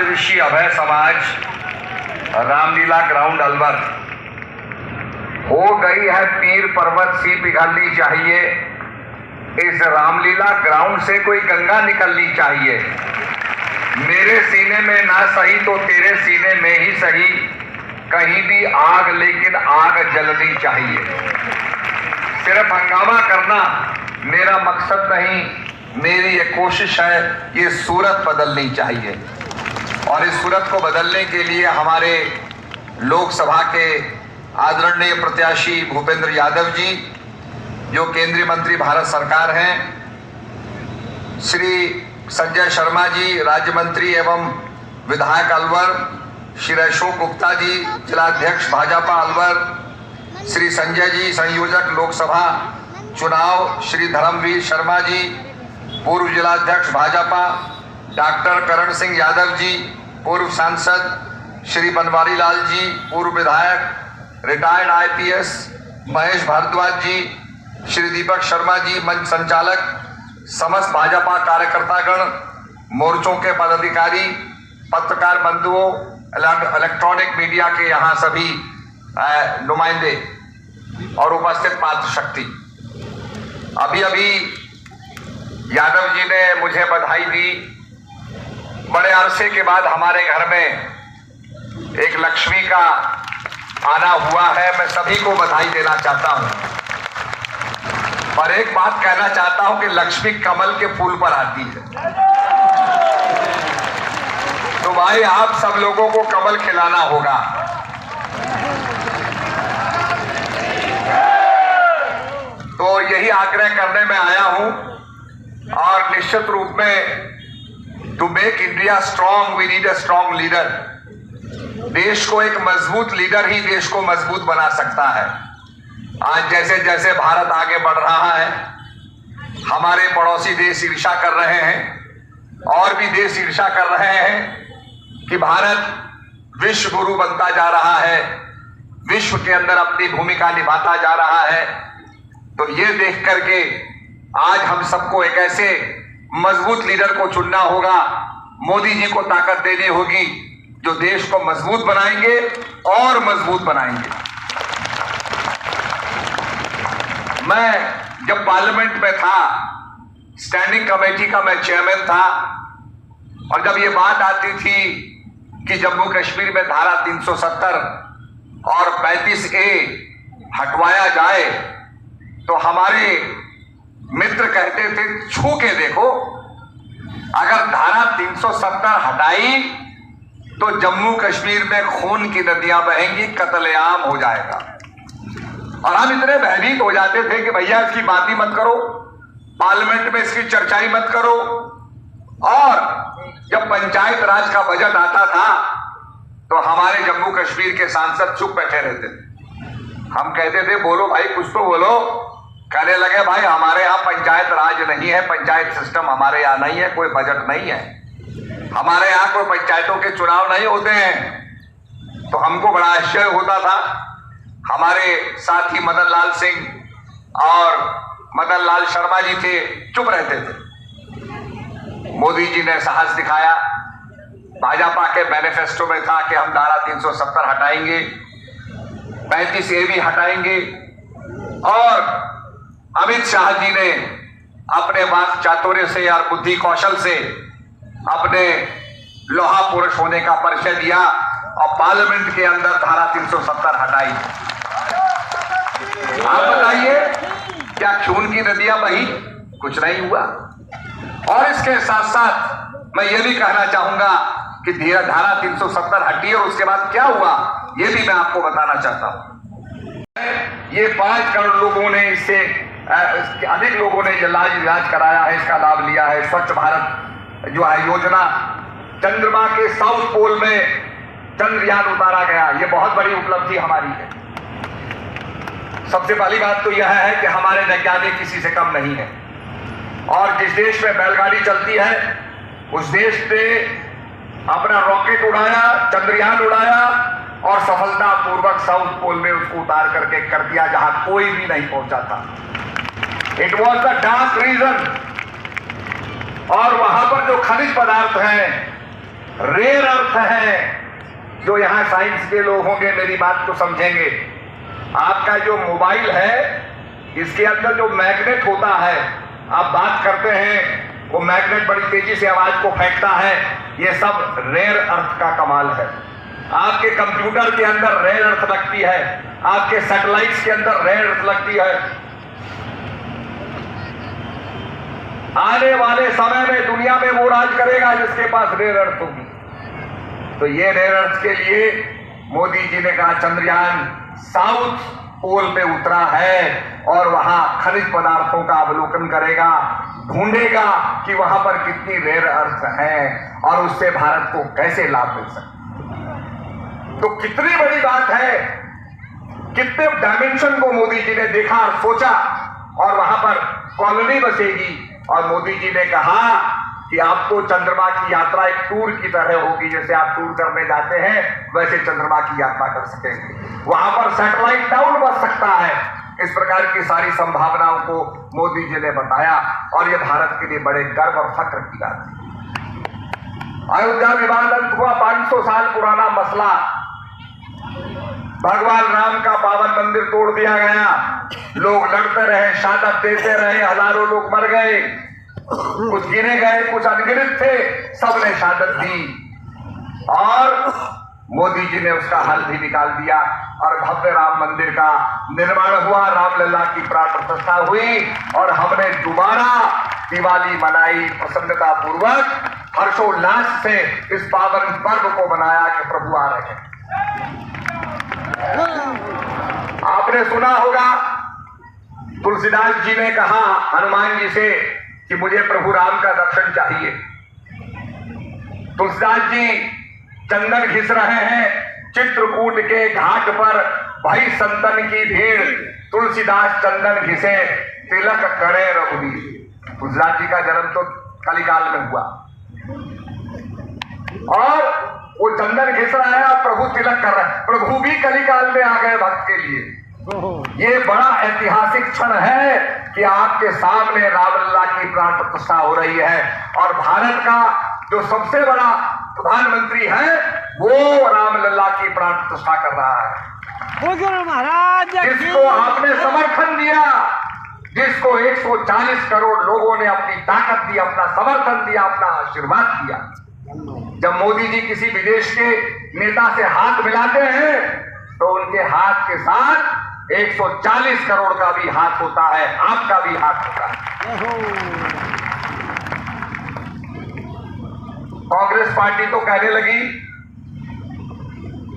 राजऋषि अभय समाज रामलीला ग्राउंड अलवर हो गई है पीर पर्वत सी पिघलनी चाहिए। इस रामलीला ग्राउंड से कोई गंगा निकलनी चाहिए। मेरे सीने में ना सही तो तेरे सीने में ही सही, कहीं भी आग लेकिन आग जलनी चाहिए। सिर्फ हंगामा करना मेरा मकसद नहीं, मेरी ये कोशिश है, ये सूरत बदलनी चाहिए। और इस सूरत को बदलने के लिए हमारे लोकसभा के आदरणीय प्रत्याशी भूपेंद्र यादव जी, जो केंद्रीय मंत्री भारत सरकार हैं, श्री संजय शर्मा जी राज्य मंत्री एवं विधायक अलवर, श्री अशोक गुप्ता जी जिलाध्यक्ष भाजपा अलवर, श्री संजय जी संयोजक लोकसभा चुनाव, श्री धर्मवीर शर्मा जी पूर्व जिलाध्यक्ष भाजपा, डॉक्टर करण सिंह यादव जी पूर्व सांसद, श्री बनवारी लाल जी पूर्व विधायक, रिटायर्ड आईपीएस महेश भारद्वाज जी, श्री दीपक शर्मा जी मंच संचालक, समस्त भाजपा कार्यकर्तागण, मोर्चों के पदाधिकारी, पत्रकार बंधुओं, इलेक्ट्रॉनिक मीडिया के यहाँ सभी नुमाइंदे और उपस्थित मातृशक्ति। अभी अभी यादव जी ने मुझे बधाई दी। बड़े अरसे के बाद हमारे घर में एक लक्ष्मी का आना हुआ है। मैं सभी को बधाई देना चाहता हूं, पर एक बात कहना चाहता हूं कि लक्ष्मी कमल के फूल पर आती है। तो भाई आप सब लोगों को कमल खिलाना होगा। तो यही आग्रह करने में आया हूं। और निश्चित रूप में to make India strong we need a strong leader. देश को एक मजबूत लीडर ही देश को मजबूत बना सकता है। आज जैसे जैसे भारत आगे बढ़ रहा है, हमारे पड़ोसी देश ईर्ष्या कर रहे हैं और भी देश ईर्ष्या कर रहे हैं कि भारत विश्व गुरु बनता जा रहा है, विश्व के अंदर अपनी भूमिका निभाता जा रहा है। तो ये देख करके आज हम सबको एक ऐसे मजबूत लीडर को चुनना होगा, मोदी जी को ताकत देनी होगी, जो देश को मजबूत बनाएंगे और मजबूत बनाएंगे। मैं जब पार्लियामेंट में था, स्टैंडिंग कमेटी का मैं चेयरमैन था, और जब ये बात आती थी कि जम्मू कश्मीर में धारा 370 और 35A हटवाया जाए, तो हमारे मित्र कहते थे छू के देखो, अगर धारा 370 हटाई तो जम्मू कश्मीर में खून की नदियां बहेंगी, कत्लेआम हो जाएगा। और हम इतने भयभीत हो जाते थे कि भैया इसकी बात ही मत करो, पार्लियामेंट में इसकी चर्चा ही मत करो। और जब पंचायत राज का बजट आता था तो हमारे जम्मू कश्मीर के सांसद चुप बैठे रहते थे। हम कहते थे बोलो भाई, कुछ तो बोलो। कहने लगे भाई हमारे यहाँ पंचायत राज नहीं है, पंचायत सिस्टम हमारे यहाँ नहीं है, कोई बजट नहीं है, हमारे यहाँ कोई पंचायतों के चुनाव नहीं होते हैं। तो हमको बड़ा आश्चर्य होता था। हमारे साथी मदन लाल सिंह और मदन लाल शर्मा जी थे, चुप रहते थे। मोदी जी ने साहस दिखाया। भाजपा के मैनिफेस्टो में था कि हम धारा 370 हटाएंगे, 35A भी हटाएंगे। और अमित शाह जी ने अपने वाक चातुर्य से और बुद्धि कौशल से अपने लोहा पुरुष होने का परिचय दिया और पार्लियामेंट के अंदर धारा 370 हटाई। आप बताइए, क्या खून की नदियां बही? कुछ नहीं हुआ। और इसके साथ साथ मैं ये भी कहना चाहूंगा कि धारा 370 हटी और उसके बाद क्या हुआ, ये भी मैं आपको बताना चाहता हूं। ये 5 करोड़ लोगों ने, इससे अधिक लोगों ने इलाज कराया है, इसका लाभ लिया है। स्वच्छ भारत जो है योजना, चंद्रमा के साउथ पोल में चंद्रयान उतारा गया, ये बहुत बड़ी उपलब्धि हमारी है। सबसे पहली बात तो यह है कि हमारे वैज्ञानिक किसी से कम नहीं है। और जिस देश में बैलगाड़ी चलती है, उस देश ने अपना रॉकेट उड़ाया, चंद्रयान उड़ाया और सफलतापूर्वक साउथ पोल में उसको उतार करके कर दिया, जहां कोई भी नहीं पहुंचा था। It was the dark region. और वहां पर जो खनिज पदार्थ हैं रेयर अर्थ है, जो यहां साइंस के लोग होंगे मेरी बात को समझेंगे। आपका जो मोबाइल है, इसके अंदर जो मैग्नेट होता है, आप बात करते हैं, वो मैग्नेट बड़ी तेजी से आवाज को फेंकता है। ये सब रेयर अर्थ का कमाल है। आपके कंप्यूटर के अंदर रेयर अर्थ लगती है, आपके सैटेलाइट्स के अंदर रेयर अर्थ लगती है। आने वाले समय में दुनिया में वो राज करेगा जिसके पास रेयर अर्थ होगी। तो ये रेयर अर्थ के लिए मोदी जी ने कहा चंद्रयान साउथ पोल पे उतरा है और वहां खनिज पदार्थों का अवलोकन करेगा, ढूंढेगा कि वहां पर कितनी रेयर अर्थ है और उससे भारत को कैसे लाभ मिल सकता। तो कितनी बड़ी बात है, कितने डायमेंशन को मोदी जी ने देखा और सोचा, और वहां पर कॉलोनी बसेगी। और मोदी जी ने कहा कि आपको चंद्रमा की यात्रा एक टूर की तरह होगी, जैसे आप टूर करने जाते हैं वैसे चंद्रमा की यात्रा कर सकेंगे। वहां पर सैटेलाइट डाउन बच सकता है। इस प्रकार की सारी संभावनाओं को मोदी जी ने बताया और यह भारत के लिए बड़े गर्व और फख्र की बात थी। अयोध्या विवाद अंत हुआ, 500 साल पुराना मसला, भगवान राम का पावन मंदिर तोड़ दिया गया, लोग लड़ते रहे, शहादत देते रहे, हजारों लोग मर गए, कुछ गिने गए, कुछ अनगिनत थे, सबने शहादत दी और मोदी जी ने उसका हल भी निकाल दिया और भव्य राम मंदिर का निर्माण हुआ, रामलला की प्राण प्रतिष्ठा हुई और हमने दोबारा दिवाली मनाई प्रसन्नता पूर्वक, हर्षोल्लास से इस पावन पर्व को मनाया कि प्रभु आ रहे हैं। आपने सुना होगा तुलसीदास जी ने कहा हनुमान जी से कि मुझे प्रभु राम का दर्शन चाहिए। तुलसीदास जी चंदन घिस रहे हैं, चित्रकूट के घाट पर भाई संतन की भीड़, तुलसीदास चंदन घिसे तिलक करे रघुवीर। तुलसीदास जी का जन्म तो कलिकाल में हुआ और वो चंदन घिस रहा है और प्रभु तिलक कर रहे हैं। प्रभु भी कलिकाल में आ गए भक्त के लिए। ये बड़ा ऐतिहासिक क्षण है कि आपके सामने रामलला की प्राण प्रतिष्ठा हो रही है और भारत का जो सबसे बड़ा प्रधानमंत्री है वो रामलला की प्राण प्रतिष्ठा कर रहा है। महाराज जिसको आपने समर्थन दिया, जिसको 140 करोड़ लोगों ने अपनी ताकत दी, अपना समर्थन दिया, अपना आशीर्वाद दिया। जब मोदी जी किसी विदेश के नेता से हाथ मिलाते हैं तो उनके हाथ के साथ 140 करोड़ का भी हाथ होता है, आपका भी हाथ होता है। कांग्रेस पार्टी तो कहने लगी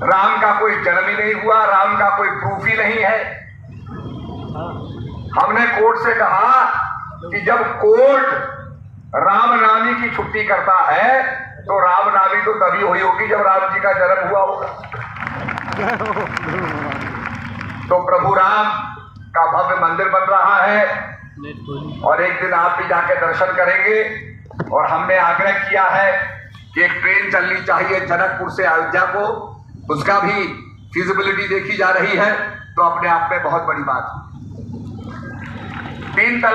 राम का कोई जन्म ही नहीं हुआ, राम का कोई प्रूफ ही नहीं है। हमने कोर्ट से कहा कि जब कोर्ट रामनामी की छुट्टी करता है तो रामनामी तो तभी हुई होगी जब राम जी का जन्म हुआ होगा। तो प्रभु राम का भव्य मंदिर बन रहा है और एक दिन आप भी जाके दर्शन करेंगे। और हमने आग्रह किया है कि एक ट्रेन चलनी चाहिए जनकपुर से अयोध्या को, उसका भी फिजिबिलिटी देखी जा रही है, तो अपने आप में बहुत बड़ी बात है। 3 तलाक